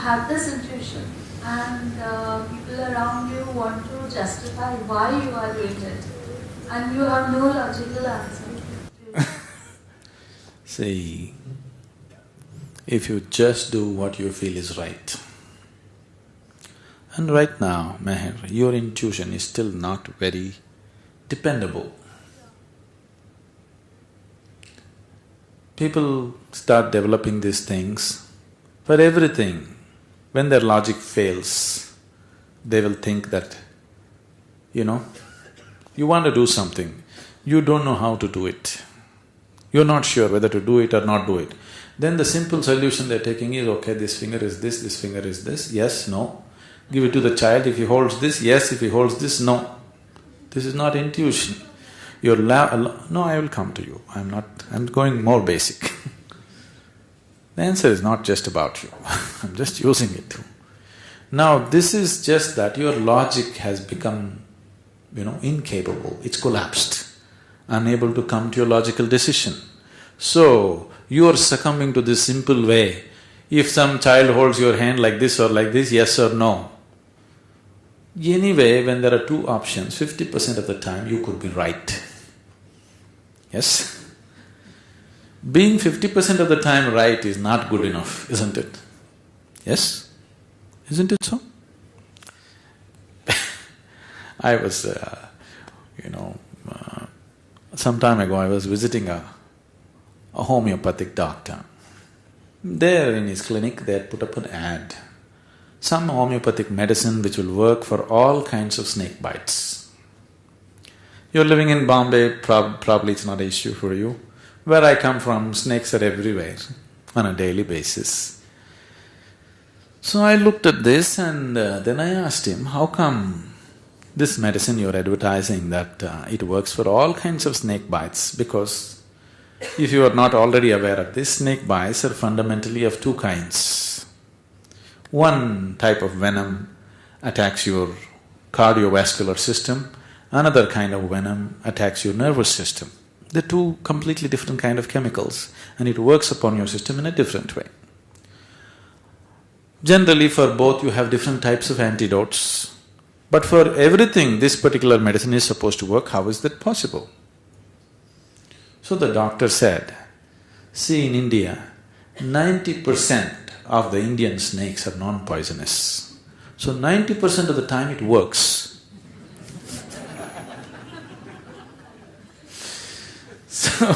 have this intuition and people around you want to justify why you are doing it and you have no logical answer. See, if you just do what you feel is right, and right now, Meher, your intuition is still not very dependable. People start developing these things for everything. When their logic fails, they will think that, you want to do something, you don't know how to do it. You're not sure whether to do it or not do it. Then the simple solution they're taking is, okay, this finger is this finger is this, yes, no. Give it to the child, if he holds this, yes, if he holds this, no. This is not intuition. No, I will come to you, I'm going more basic. The answer is not just about you, I'm just using it too. Now, this is just that your logic has become, incapable, it's collapsed, unable to come to your logical decision. So, you are succumbing to this simple way. If some child holds your hand like this or like this, yes or no. Anyway, when there are two options, 50% of the time you could be right. Yes? Being 50% of the time right is not good enough, isn't it? Yes? Isn't it so? I was, some time ago I was visiting a homeopathic doctor. There in his clinic they had put up an ad, some homeopathic medicine which will work for all kinds of snake bites. You're living in Bombay, probably it's not an issue for you. Where I come from, snakes are everywhere on a daily basis. So I looked at this and then I asked him, how come this medicine you're advertising that it works for all kinds of snake bites? Because if you are not already aware of this, snake bites are fundamentally of two kinds. One type of venom attacks your cardiovascular system, another kind of venom attacks your nervous system. They're two completely different kind of chemicals and it works upon your system in a different way. Generally for both you have different types of antidotes, but for everything this particular medicine is supposed to work, how is that possible? So the doctor said, see in India, 90% of the Indian snakes are non-poisonous. So 90% of the time it works. So,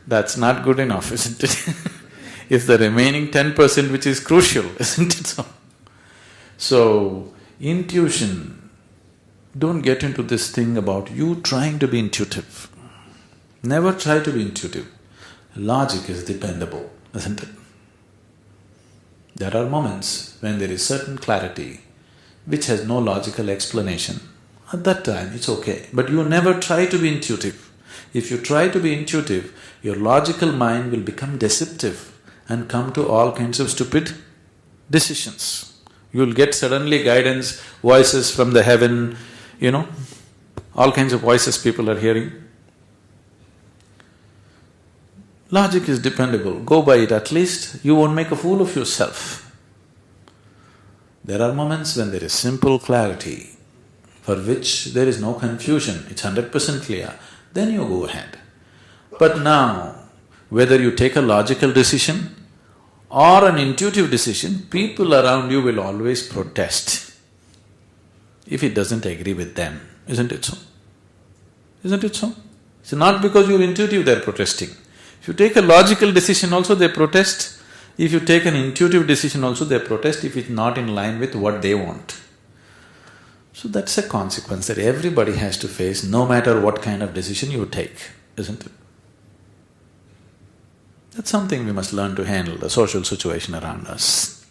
that's not good enough, isn't it? It's the remaining 10% which is crucial, isn't it so? So, intuition, don't get into this thing about you trying to be intuitive. Never try to be intuitive. Logic is dependable, isn't it? There are moments when there is certain clarity which has no logical explanation. At that time, it's okay, but you never try to be intuitive. If you try to be intuitive, your logical mind will become deceptive and come to all kinds of stupid decisions. You'll get suddenly guidance, voices from the heaven, all kinds of voices people are hearing. Logic is dependable, go by it, at least you won't make a fool of yourself. There are moments when there is simple clarity, for which there is no confusion, it's 100% clear, then you go ahead. But now, whether you take a logical decision or an intuitive decision, people around you will always protest if it doesn't agree with them, isn't it so? Isn't it so? It's not because you're intuitive they're protesting. If you take a logical decision also they protest, if you take an intuitive decision also they protest if it's not in line with what they want. So that's a consequence that everybody has to face no matter what kind of decision you take, isn't it? That's something we must learn to handle, the social situation around us.